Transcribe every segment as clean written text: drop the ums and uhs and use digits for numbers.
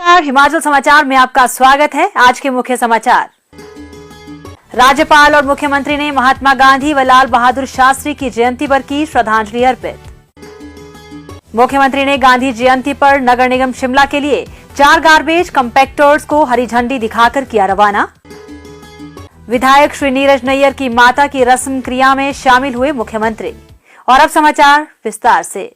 नमस्कार, हिमाचल समाचार में आपका स्वागत है। आज के मुख्य समाचार। राज्यपाल और मुख्यमंत्री ने महात्मा गांधी व लाल बहादुर शास्त्री की जयंती पर की श्रद्धांजलि अर्पित। मुख्यमंत्री ने गांधी जयंती पर नगर निगम शिमला के लिए 4 गार्बेज कंपैक्टर्स को हरी झंडी दिखाकर किया रवाना। विधायक श्री नीरज नैयर की माता की रस्म क्रिया में शामिल हुए मुख्यमंत्री। और अब समाचार विस्तार से।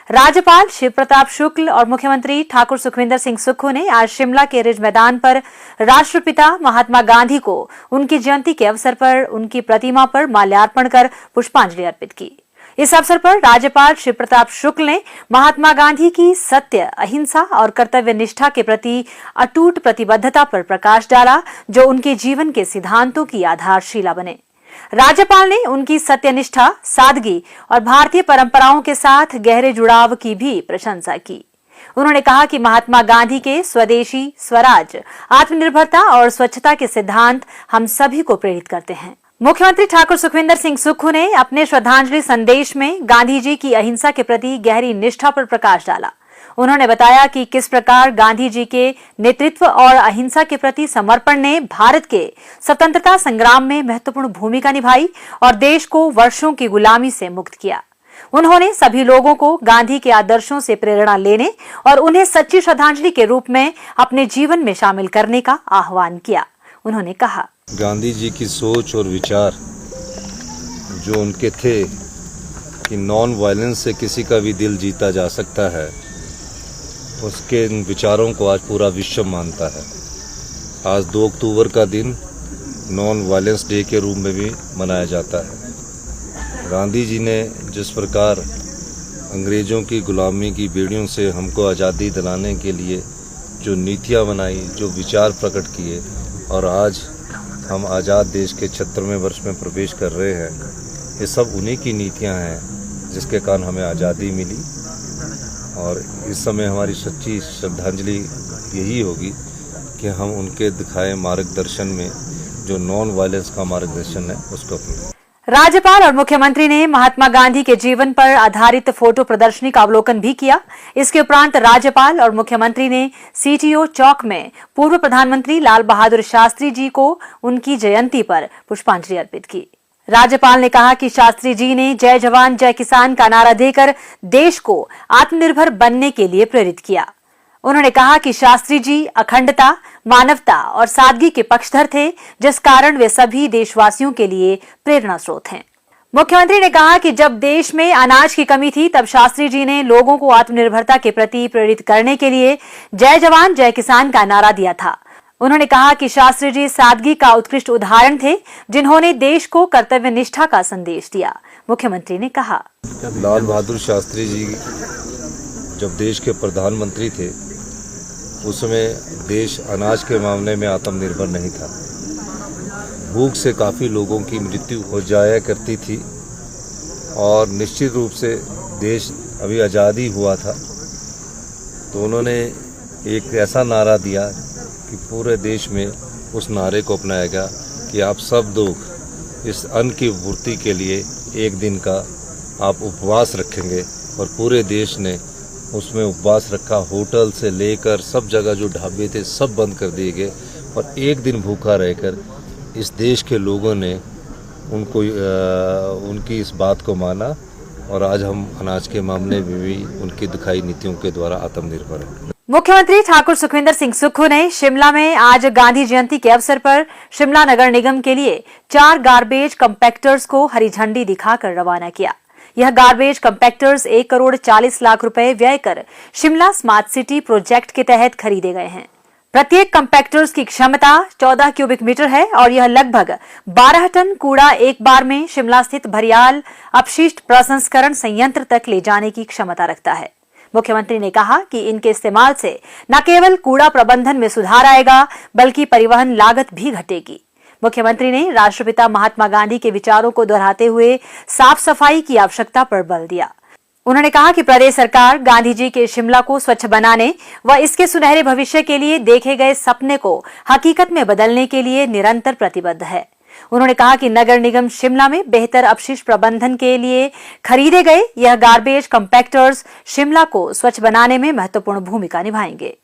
राज्यपाल शिव प्रताप शुक्ल और मुख्यमंत्री ठाकुर सुखविंदर सिंह सुक्खू ने आज शिमला के रिज मैदान पर राष्ट्रपिता महात्मा गांधी को उनकी जयंती के अवसर पर उनकी प्रतिमा पर माल्यार्पण कर पुष्पांजलि अर्पित की। इस अवसर पर राज्यपाल शिव प्रताप शुक्ल ने महात्मा गांधी की सत्य, अहिंसा और कर्तव्य निष्ठा के प्रति अटूट प्रतिबद्धता पर प्रकाश डाला, जो उनके जीवन के सिद्धांतों की आधारशिला बने। राज्यपाल ने उनकी सत्यनिष्ठा, सादगी और भारतीय परंपराओं के साथ गहरे जुड़ाव की भी प्रशंसा की। उन्होंने कहा कि महात्मा गांधी के स्वदेशी, स्वराज, आत्मनिर्भरता और स्वच्छता के सिद्धांत हम सभी को प्रेरित करते हैं। मुख्यमंत्री ठाकुर सुखविंदर सिंह सुक्खू ने अपने श्रद्धांजलि संदेश में गांधी जी की अहिंसा के प्रति गहरी निष्ठा पर प्रकाश डाला। उन्होंने बताया कि किस प्रकार गांधी जी के नेतृत्व और अहिंसा के प्रति समर्पण ने भारत के स्वतंत्रता संग्राम में महत्वपूर्ण भूमिका निभाई और देश को वर्षों की गुलामी से मुक्त किया। उन्होंने सभी लोगों को गांधी के आदर्शों से प्रेरणा लेने और उन्हें सच्ची श्रद्धांजलि के रूप में अपने जीवन में शामिल करने का आह्वान किया। उन्होंने कहा, गांधी जी की सोच और विचार जो उनके थे कि नॉन वायलेंस से किसी का भी दिल जीता जा सकता है, उसके इन विचारों को आज पूरा विश्व मानता है। आज 2 अक्टूबर का दिन नॉन वायलेंस डे के रूप में भी मनाया जाता है। गांधी जी ने जिस प्रकार अंग्रेज़ों की गुलामी की बेड़ियों से हमको आज़ादी दिलाने के लिए जो नीतियाँ बनाई, जो विचार प्रकट किए, और आज हम आज़ाद देश के 76वें वर्ष में प्रवेश कर रहे हैं, ये सब उन्हीं की नीतियाँ हैं जिसके कारण हमें आज़ादी मिली। और इस समय हमारी सच्ची श्रद्धांजलि यही होगी कि हम उनके दिखाए मार्गदर्शन में जो नॉन वायलेंस का मार्गदर्शन है उसको अपनाएं। राज्यपाल और मुख्यमंत्री ने महात्मा गांधी के जीवन पर आधारित फोटो प्रदर्शनी का अवलोकन भी किया। इसके उपरांत राज्यपाल और मुख्यमंत्री ने सीटीओ चौक में पूर्व प्रधानमंत्री लाल बहादुर शास्त्री जी को उनकी जयंती पर पुष्पांजलि अर्पित की। राज्यपाल ने कहा कि शास्त्री जी ने जय जवान जय किसान का नारा देकर देश को आत्मनिर्भर बनने के लिए प्रेरित किया। उन्होंने कहा कि शास्त्री जी अखंडता, मानवता और सादगी के पक्षधर थे, जिस कारण वे सभी देशवासियों के लिए प्रेरणा स्रोत हैं। मुख्यमंत्री ने कहा कि जब देश में अनाज की कमी थी, तब शास्त्री जी ने लोगों को आत्मनिर्भरता के प्रति प्रेरित करने के लिए जय जवान जय किसान का नारा दिया था। उन्होंने कहा कि शास्त्री जी सादगी का उत्कृष्ट उदाहरण थे, जिन्होंने देश को कर्तव्य निष्ठा का संदेश दिया। मुख्यमंत्री ने कहा, लाल बहादुर शास्त्री जी जब देश के प्रधानमंत्री थे, उस समय देश अनाज के मामले में आत्मनिर्भर नहीं था। भूख से काफ़ी लोगों की मृत्यु हो जाया करती थी और निश्चित रूप से देश अभी आज़ादी हुआ था, तो उन्होंने एक ऐसा नारा दिया कि पूरे देश में उस नारे को अपनाया गया कि आप सब लोग इस अन्न की पूर्ति के लिए एक दिन का आप उपवास रखेंगे, और पूरे देश ने उसमें उपवास रखा। होटल से लेकर सब जगह जो ढाबे थे सब बंद कर दिए गए, और एक दिन भूखा रहकर इस देश के लोगों ने उनकी इस बात को माना, और आज हम अनाज के मामले में भी उनकी दिखाई नीतियों के द्वारा आत्मनिर्भर हैं। मुख्यमंत्री ठाकुर सुखविंदर सिंह सुक्खू ने शिमला में आज गांधी जयंती के अवसर पर शिमला नगर निगम के लिए 4 गार्बेज कंपैक्टर्स को हरी झंडी दिखाकर रवाना किया। यह गार्बेज कंपैक्टर्स 1 करोड़ 40 लाख रुपए व्यय कर शिमला स्मार्ट सिटी प्रोजेक्ट के तहत खरीदे गए हैं। प्रत्येक कंपैक्टर्स की क्षमता 14 क्यूबिक मीटर है और यह लगभग 12 टन कूड़ा एक बार में शिमला स्थित भरियाल अपशिष्ट प्रसंस्करण संयंत्र तक ले जाने की क्षमता रखता है। मुख्यमंत्री ने कहा कि इनके इस्तेमाल से न केवल कूड़ा प्रबंधन में सुधार आएगा, बल्कि परिवहन लागत भी घटेगी। मुख्यमंत्री ने राष्ट्रपिता महात्मा गांधी के विचारों को दोहराते हुए साफ सफाई की आवश्यकता पर बल दिया। उन्होंने कहा कि प्रदेश सरकार गांधी जी के शिमला को स्वच्छ बनाने व इसके सुनहरे भविष्य के लिए देखे गए सपने को हकीकत में बदलने के लिए निरंतर प्रतिबद्ध है। उन्होंने कहा कि नगर निगम शिमला में बेहतर अपशिष्ट प्रबंधन के लिए खरीदे गए यह गार्बेज कंपैक्टर्स शिमला को स्वच्छ बनाने में महत्वपूर्ण भूमिका निभाएंगे।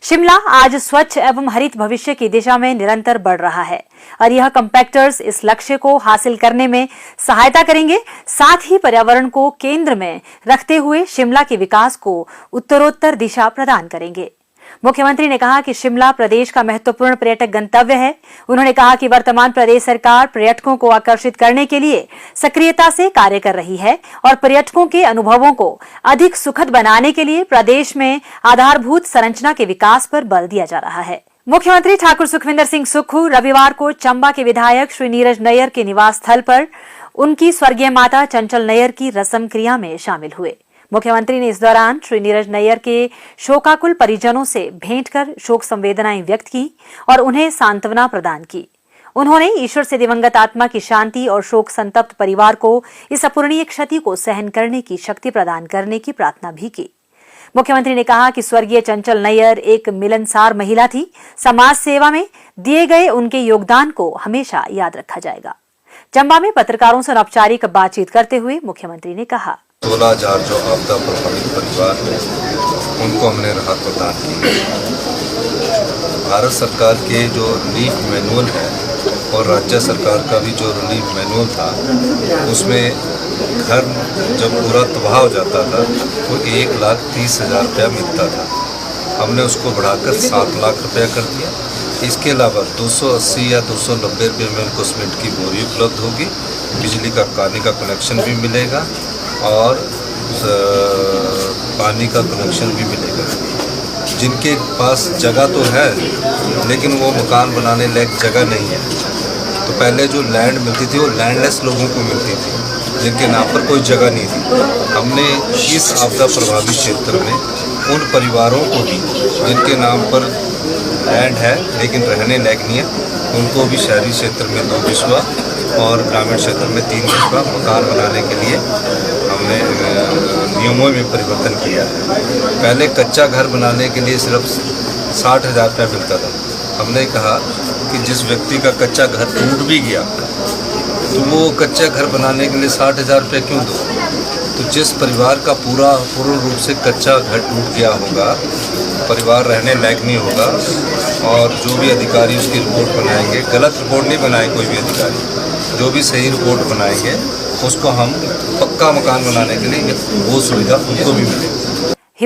शिमला आज स्वच्छ एवं हरित भविष्य की दिशा में निरंतर बढ़ रहा है और यह कंपैक्टर्स इस लक्ष्य को हासिल करने में सहायता करेंगे। साथ ही पर्यावरण को केंद्र में रखते हुए शिमला के विकास को उत्तरोत्तर दिशा प्रदान करेंगे। मुख्यमंत्री ने कहा कि शिमला प्रदेश का महत्वपूर्ण पर्यटक गंतव्य है। उन्होंने कहा कि वर्तमान प्रदेश सरकार पर्यटकों को आकर्षित करने के लिए सक्रियता से कार्य कर रही है और पर्यटकों के अनुभवों को अधिक सुखद बनाने के लिए प्रदेश में आधारभूत संरचना के विकास पर बल दिया जा रहा है। मुख्यमंत्री ठाकुर सुखविंदर सिंह सुक्खू रविवार को चंबा के विधायक श्री नीरज नैयर के निवास स्थल पर उनकी स्वर्गीय माता चंचल नैयर की रस्म क्रिया में शामिल हुए। मुख्यमंत्री ने इस दौरान श्री नीरज नैयर के शोकाकुल परिजनों से भेंट कर शोक संवेदनाएं व्यक्त की और उन्हें सांत्वना प्रदान की। उन्होंने ईश्वर से दिवंगत आत्मा की शांति और शोक संतप्त परिवार को इस अपूरणीय क्षति को सहन करने की शक्ति प्रदान करने की प्रार्थना भी की। मुख्यमंत्री ने कहा कि स्वर्गीय चंचल नैयर एक मिलनसार महिला थी। समाज सेवा में दिए गए उनके योगदान को हमेशा याद रखा जाएगा। चंबा में पत्रकारों से अनौपचारिक बातचीत करते हुए मुख्यमंत्री ने कहा, 16,000 जो आपदा प्रभावित परिवार हैं उनको हमने राहत प्रदान की। भारत सरकार के जो रिलीफ मैनुअल है और राज्य सरकार का भी जो रिलीफ मैनुअल था उसमें घर जब पूरा तबाह हो जाता था तो 1,30,000 रुपया मिलता था। हमने उसको बढ़ाकर 7 लाख रुपया कर दिया। इसके अलावा 280 या 290 रुपये में उनको सीमेंट की बोरी उपलब्ध होगी, बिजली का पानी का कनेक्शन भी मिलेगा और पानी का कनेक्शन भी मिलेगा। जिनके पास जगह तो है लेकिन वो मकान बनाने लायक जगह नहीं है, तो पहले जो लैंड मिलती थी वो लैंडलेस लोगों को मिलती थी जिनके नाम पर कोई जगह नहीं थी। हमने इस आपदा प्रभावित क्षेत्र में उन परिवारों को भी जिनके नाम पर लैंड है लेकिन रहने लायक नहीं है, उनको भी शहरी क्षेत्र में 2 बिस्वा और ग्रामीण क्षेत्र में 3 बिस्वा मकान बनाने के लिए हमने नियमों में परिवर्तन किया है। पहले कच्चा घर बनाने के लिए सिर्फ 60,000 रुपया मिलता था। हमने कहा कि जिस व्यक्ति का कच्चा घर टूट भी गया तो वो कच्चा घर बनाने के लिए 60,000 रुपये क्यों दो। तो जिस परिवार का पूर्ण रूप से कच्चा घर टूट गया होगा, परिवार रहने लायक नहीं होगा और जो भी अधिकारी उसकी रिपोर्ट बनाएंगे, गलत रिपोर्ट नहीं बनाए कोई भी अधिकारी, जो भी सही रिपोर्ट बनाएंगे उसको हम पक्का मकान बनाने के लिए वो सुविधा उनको भी मिलेगी।